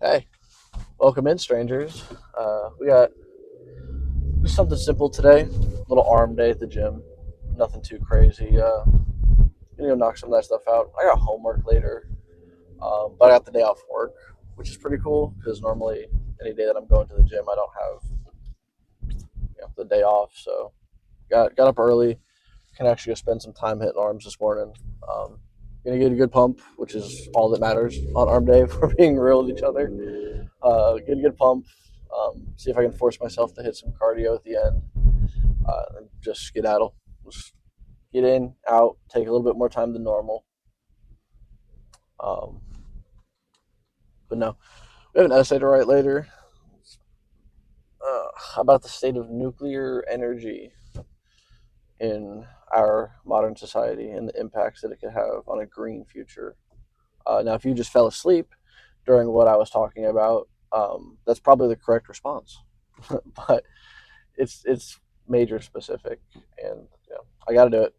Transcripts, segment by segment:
Hey, welcome in, strangers. We got just something simple today. Little arm day at the gym. Nothing too crazy. Gonna go knock some of that stuff out. I got homework later, but I got the day off work, which is pretty cool because normally any day that I'm going to the gym, I don't have the day off. So got up early. Can actually go spend some time hitting arms this morning. Um, gonna get a good pump, which is all that matters on arm day. If we're being real with each other. Get a good pump. See if I can force myself to hit some cardio at the end. And just skedaddle. Just get in, out, take a little bit more time than normal. Um, but no, we have an essay to write later about the state of nuclear energy in our modern society and the impacts that it could have on a green future. Now, if you just fell asleep during what I was talking about, that's probably the correct response. But it's major specific, and I got to do it,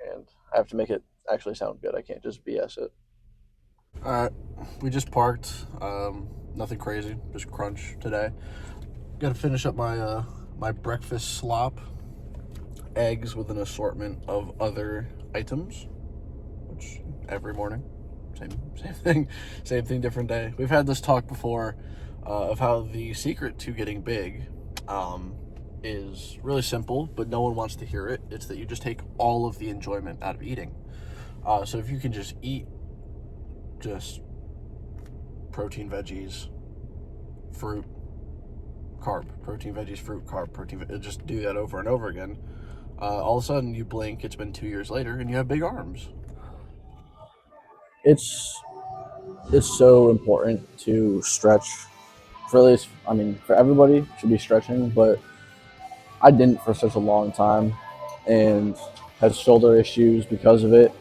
and I have to make it actually sound good. I can't just BS it. All right, we just parked. Nothing crazy, just crunch today. Got to finish up my breakfast slop, eggs with an assortment of other items, which every morning, same thing, different day. We've had this talk before of how the secret to getting big is really simple, but no one wants to hear it. It's that you just take all of the enjoyment out of eating. So if you can just eat just protein, veggies, fruit, carb, protein, veggies, fruit, carb, protein, just do that over and over again. All of a sudden you blink, it's been 2 years later, and you have big arms. It's so important to stretch. For at least, for everybody should be stretching, but I didn't for such a long time and had shoulder issues because of it.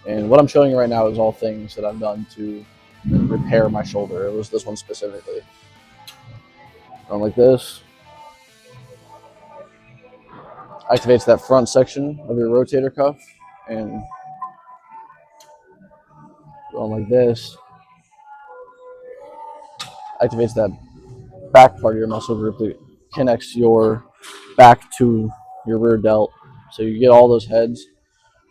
And what I'm showing you right now is all things that I've done to repair my shoulder. It was this one specifically. Going like this. Activates that front section of your rotator cuff, and going like this. Activates that back part of your muscle group that connects your back to your rear delt. So you get all those heads,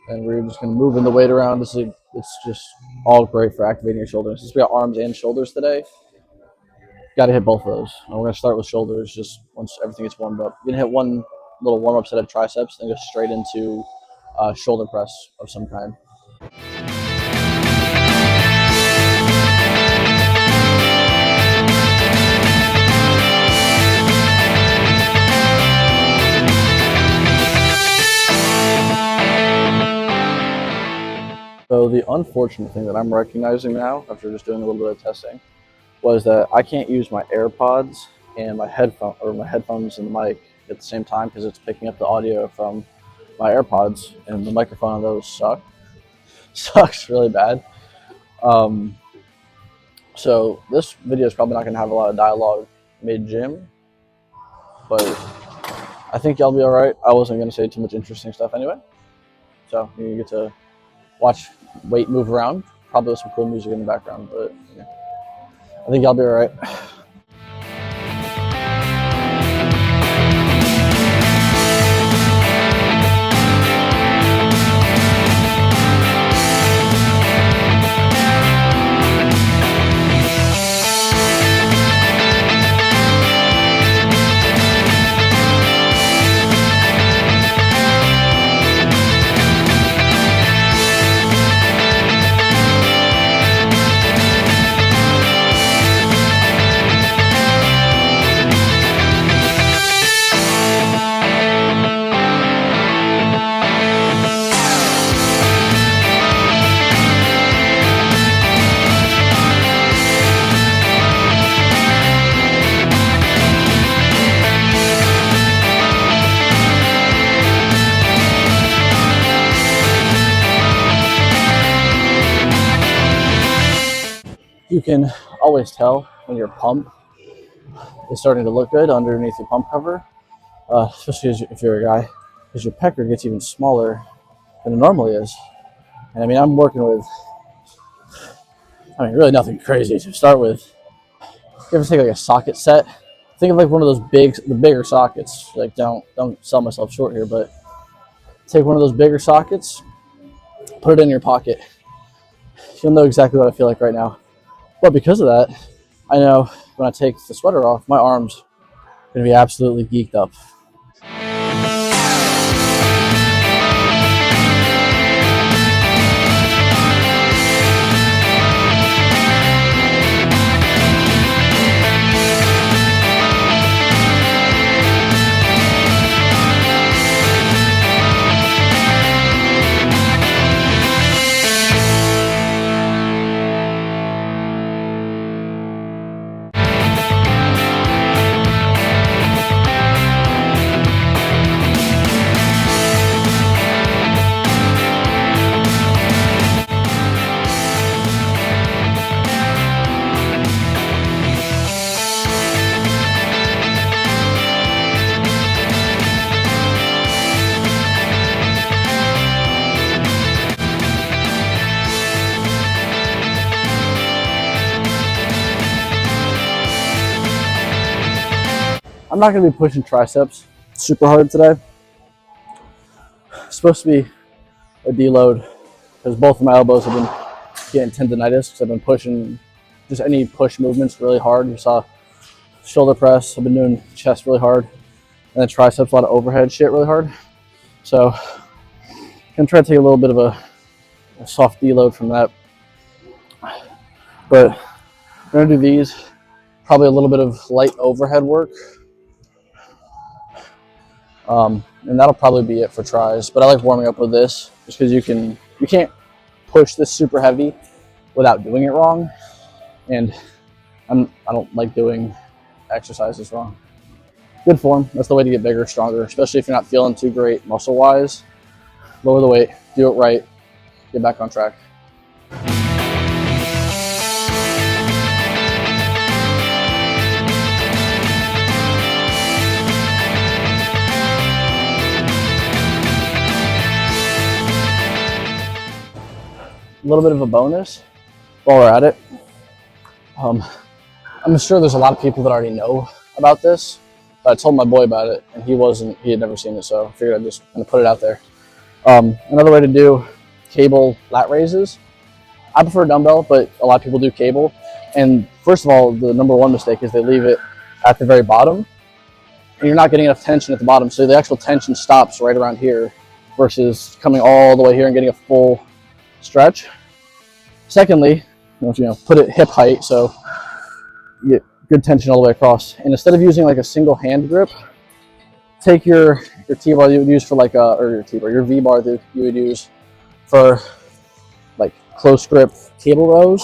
and we're just going to move the weight around. It's just all great for activating your shoulders. Since we got arms and shoulders today, got to hit both of those. And we're going to start with shoulders just once everything gets warmed up. You're going to hit one little warm-up set of triceps, then go straight into shoulder press of some kind. So the unfortunate thing that I'm recognizing now, after just doing a little bit of testing, was that I can't use my AirPods and my headphones and the mic at the same time because it's picking up the audio from my AirPods, and the microphone on those sucks really bad. So this video is probably not going to have a lot of dialogue mid-gym, but I think y'all be all right. I wasn't going to say too much interesting stuff anyway, so you get to watch weight move around, probably with some cool music in the background, but yeah. I think y'all be all right. You can always tell when your pump is starting to look good underneath your pump cover, especially if you're a guy, because your pecker gets even smaller than it normally is. And I'm working with, really nothing crazy to start with. you ever take like a socket set? Think of like one of those the bigger sockets. Like don't sell myself short here, but take one of those bigger sockets, put it in your pocket. You'll know exactly what I feel like right now. But because of that, I know when I take the sweater off, my arms are gonna be absolutely geeked up. I'm not going to be pushing triceps super hard today. It's supposed to be a deload because both of my elbows have been getting tendonitis because I've been pushing just any push movements really hard. You saw shoulder press, I've been doing chest really hard, and then triceps, a lot of overhead shit really hard. So I'm going to try to take a little bit of a soft deload from that. But I'm going to do these, probably a little bit of light overhead work. And that'll probably be it for tries. But I like warming up with this just because you can't push this super heavy without doing it wrong. And I don't like doing exercises wrong. Good form. That's the way to get bigger, stronger, especially if you're not feeling too great muscle wise. Lower the weight, do it right, get back on track. A little bit of a bonus while we're at it. I'm sure there's a lot of people that already know about this, but I told my boy about it and he had never seen it, so I figured I'd just kind of put it out there. Another way to do cable lat raises. I prefer dumbbell, but a lot of people do cable. And first of all, the number one mistake is they leave it at the very bottom and you're not getting enough tension at the bottom. So the actual tension stops right around here versus coming all the way here and getting a full stretch. Secondly, put it hip height so you get good tension all the way across. And instead of using like a single hand grip, take your T-bar that you would use for like your V-bar that you would use for like close grip cable rows.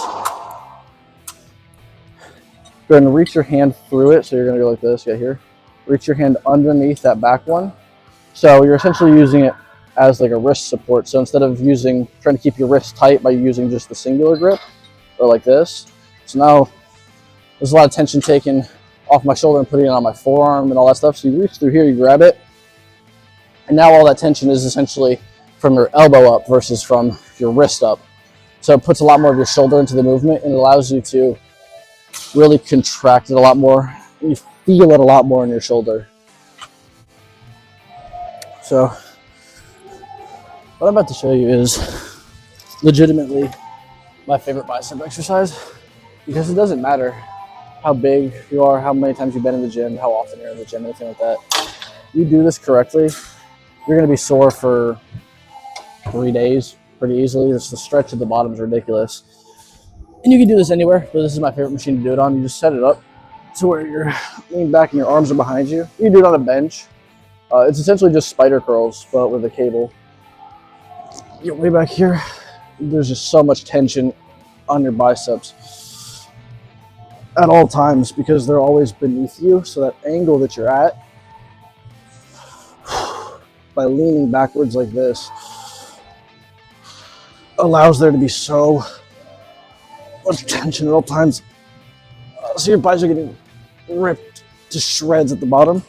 Go ahead and reach your hand through it. So you're gonna go like this, here. Reach your hand underneath that back one. So you're essentially using it as like a wrist support. So instead of trying to keep your wrist tight by using just the singular grip or like this. So now there's a lot of tension taken off my shoulder and putting it on my forearm and all that stuff. So you reach through here, you grab it. And now all that tension is essentially from your elbow up versus from your wrist up. So it puts a lot more of your shoulder into the movement and it allows you to really contract it a lot more. You feel it a lot more in your shoulder. So what I'm about to show you is legitimately my favorite bicep exercise because it doesn't matter how big you are, how many times you've been in the gym, how often you're in the gym, anything like that. You do this correctly, you're gonna be sore for 3 days pretty easily. Just the stretch at the bottom is ridiculous. And you can do this anywhere, but this is my favorite machine to do it on. You just set it up to where you're leaning back and your arms are behind you. You can do it on a bench. It's essentially just spider curls, but with a cable. Get way back here. There's just so much tension on your biceps at all times because they're always beneath you. So that angle that you're at, by leaning backwards like this, allows there to be so much tension at all times. So your biceps are getting ripped to shreds at the bottom,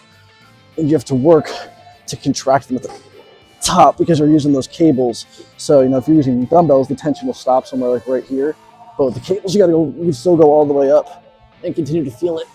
and you have to work to contract them at the top because we're using those cables. So if you're using dumbbells, the tension will stop somewhere like right here, but with the cables you can still go all the way up. and continue to feel it.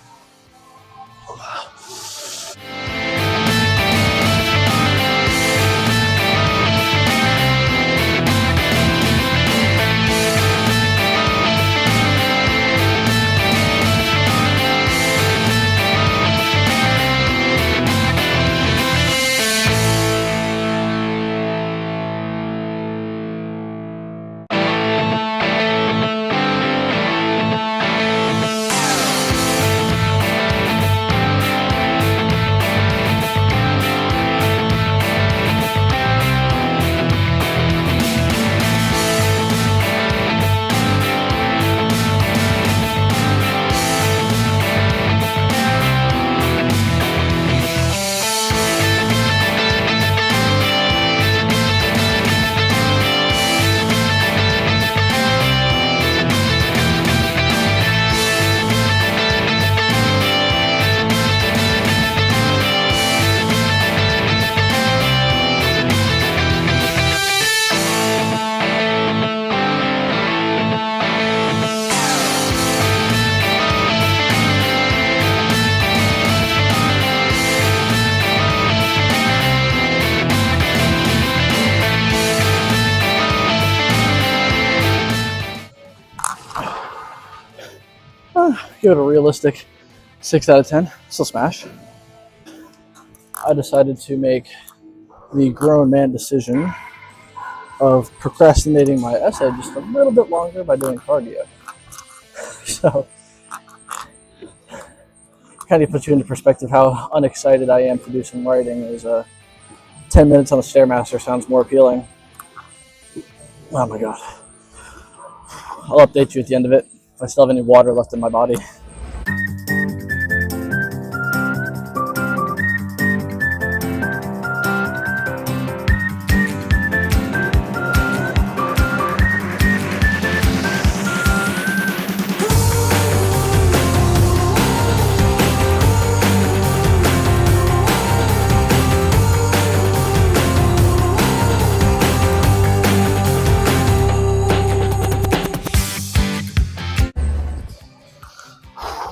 Give it a realistic 6 out of 10. Still smash. I decided to make the grown man decision of procrastinating my essay just a little bit longer by doing cardio. So, kind of puts you into perspective how unexcited I am to do some writing. Is 10 minutes on a Stairmaster sounds more appealing. Oh my god. I'll update you at the end of it if I still have any water left in my body.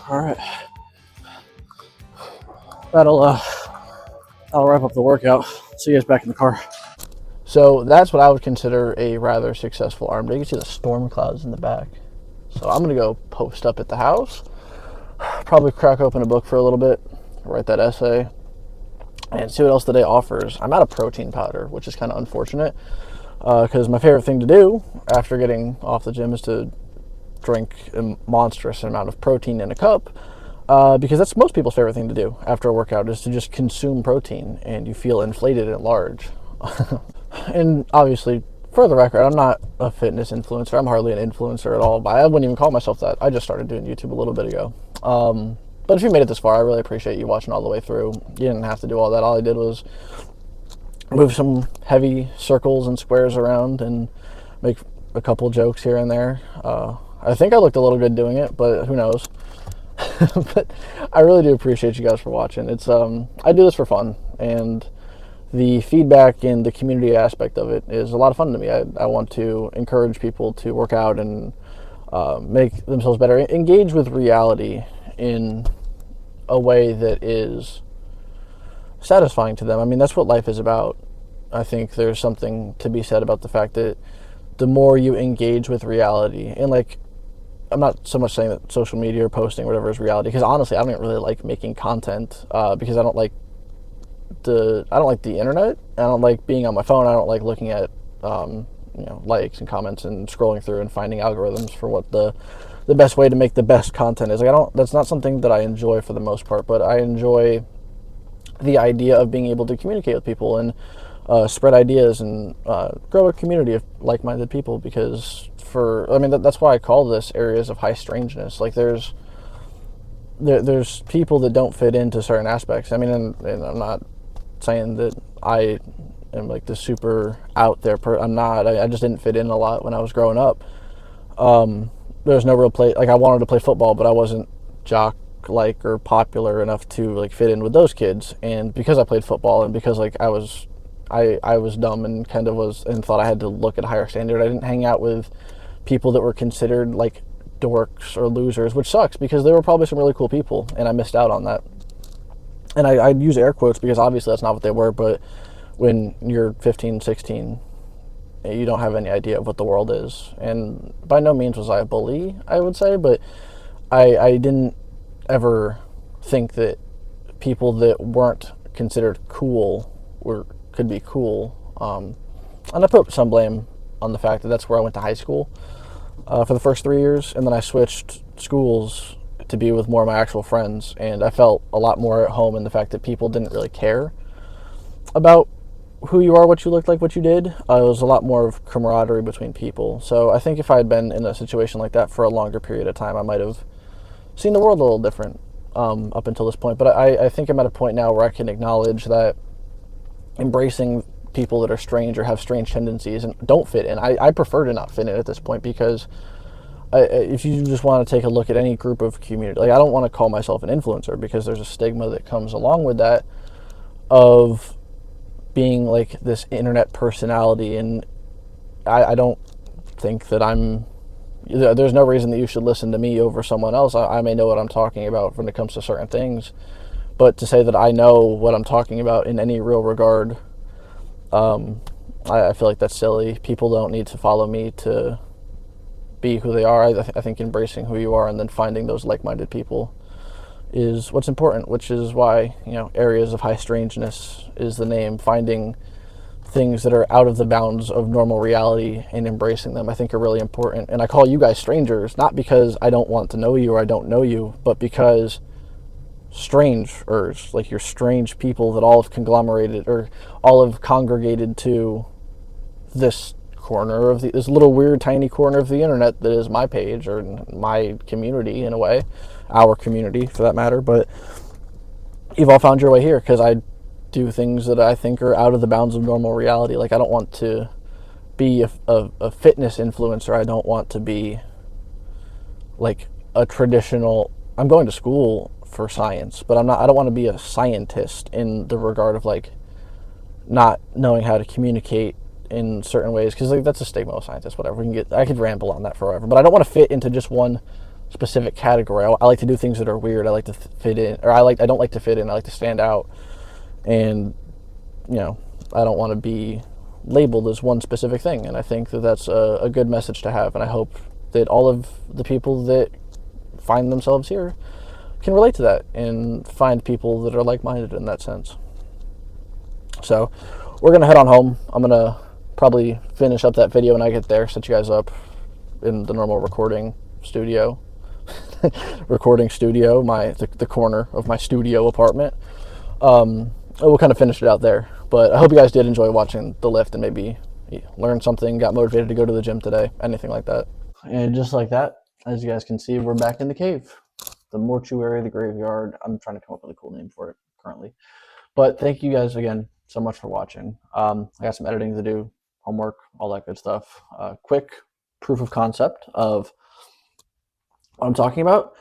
Alright. That'll wrap up the workout. See you guys back in the car. So that's what I would consider a rather successful arm day. You can see the storm clouds in the back. So I'm gonna go post up at the house, probably crack open a book for a little bit, write that essay, and see what else the day offers. I'm out of protein powder, which is kind of unfortunate, because my favorite thing to do after getting off the gym is to drink a monstrous amount of protein in a cup, because that's most people's favorite thing to do after a workout, is to just consume protein, and you feel inflated and large. And obviously, for the record, I'm not a fitness influencer. I'm hardly an influencer at all, but I wouldn't even call myself that. I just started doing YouTube a little bit ago. But if you made it this far, I really appreciate you watching all the way through. You didn't have to do all that. All I did was move some heavy circles and squares around and make a couple jokes here and there. I think I looked a little good doing it, but who knows? But I really do appreciate you guys for watching. It's I do this for fun, and the feedback and the community aspect of it is a lot of fun to me. I want to encourage people to work out and make themselves better, engage with reality in a way that is satisfying to them. I mean, that's what life is about. I think there's something to be said about the fact that the more you engage with reality, and like, I'm not so much saying that social media or posting or whatever is reality, because honestly, I don't really like making content, because I don't like the internet. I don't like being on my phone. I don't like looking at likes and comments and scrolling through and finding algorithms for what the best way to make the best content is. Like, that's not something that I enjoy for the most part, but I enjoy the idea of being able to communicate with people and spread ideas and grow a community of like-minded people, because that's why I call this areas of high strangeness. Like, there's people that don't fit into certain aspects. I mean, and I'm not saying that I am like the super out there I'm not. I just didn't fit in a lot when I was growing up. There's no real play. Like, I wanted to play football, but I wasn't jock-like or popular enough to like fit in with those kids. And because I played football, and because like I was dumb and thought I had to look at a higher standard, I didn't hang out with people that were considered like dorks or losers, which sucks because they were probably some really cool people, and I missed out on that. And I use air quotes because obviously that's not what they were, but when you're 15, 16, you don't have any idea of what the world is. And by no means was I a bully, I would say, but I didn't ever think that people that weren't considered cool could be cool. And I put some blame on the fact that that's where I went to high school for the first 3 years, and then I switched schools to be with more of my actual friends, and I felt a lot more at home in the fact that people didn't really care about who you are, what you looked like, what you did. It was a lot more of camaraderie between people. So I think if I had been in a situation like that for a longer period of time, I might have seen the world a little different up until this point. But I think I'm at a point now where I can acknowledge that embracing people that are strange or have strange tendencies and don't fit in. I prefer to not fit in at this point because if you just want to take a look at any group of community, like I don't want to call myself an influencer because there's a stigma that comes along with that of being like this internet personality, and I don't think that there's no reason that you should listen to me over someone else. I may know what I'm talking about when it comes to certain things, but to say that I know what I'm talking about in any real regard, I feel like that's silly. People don't need to follow me to be who they are. I think embracing who you are and then finding those like-minded people is what's important, which is why, Areas of High Strangeness is the name. Finding things that are out of the bounds of normal reality and embracing them, I think, are really important. And I call you guys strangers, not because I don't want to know you or I don't know you, but because strangers, like you're strange people that all have conglomerated or all have congregated to this this little weird tiny corner of the internet that is my page or my community, in a way, our community for that matter. But you've all found your way here because I do things that I think are out of the bounds of normal reality. Like I don't want to be a fitness influencer. I don't want to be like a traditional, I'm going to school for science, but I don't want to be a scientist in the regard of like not knowing how to communicate in certain ways, because like that's a stigma of scientists. Whatever, I could ramble on that forever, but I don't want to fit into just one specific category. I like to do things that are weird. I like to fit in, or I don't like to fit in. I like to stand out, and I don't want to be labeled as one specific thing. And I think that that's a good message to have, and I hope that all of the people that find themselves here can relate to that and find people that are like-minded in that sense. So we're gonna head on home. I'm gonna probably finish up that video when I get there, set you guys up in the normal recording studio, the corner of my studio apartment. We'll kind of finish it out there. But I hope you guys did enjoy watching the lift and maybe learned something, got motivated to go to the gym today, anything like that. And just like that, as you guys can see, we're back in the cave, the mortuary, the graveyard. I'm trying to come up with a cool name for it currently. But thank you guys again so much for watching. I got some editing to do, homework, all that good stuff. Quick proof of concept of what I'm talking about.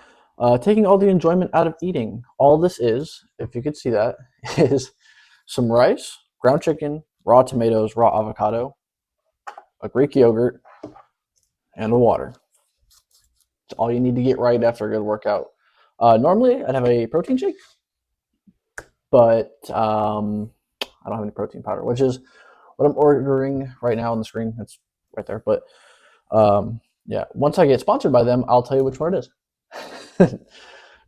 Taking all the enjoyment out of eating. All this is, if you could see that, is some rice, ground chicken, raw tomatoes, raw avocado, a Greek yogurt, and a water. It's all you need to get right after a good workout. Normally, I'd have a protein shake, but I don't have any protein powder, which is what I'm ordering right now on the screen. It's right there. But yeah, once I get sponsored by them, I'll tell you which one it is.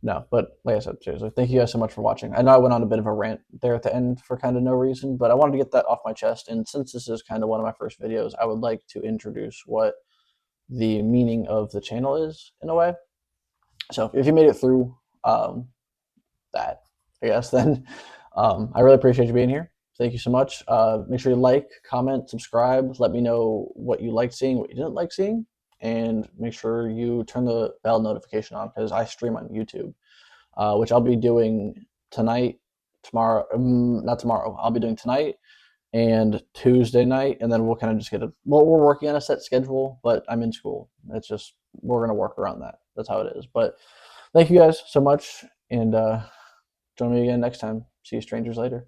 No, but like I said, seriously, thank you guys so much for watching. I know I went on a bit of a rant there at the end for kind of no reason, but I wanted to get that off my chest. And since this is kind of one of my first videos, I would like to introduce what the meaning of the channel is in a way. So if you made it through that, I guess, then I really appreciate you being here. Thank you so much. Make sure you like, comment, subscribe. Let me know what you liked seeing, what you didn't like seeing. And make sure you turn the bell notification on because I stream on YouTube, which I'll be doing tonight, tomorrow, not tomorrow. I'll be doing tonight and Tuesday night, and then we'll kind of just we're working on a set schedule, but I'm in school. It's just, we're going to work around that. That's how it is. But thank you guys so much, and join me again next time. See you strangers later.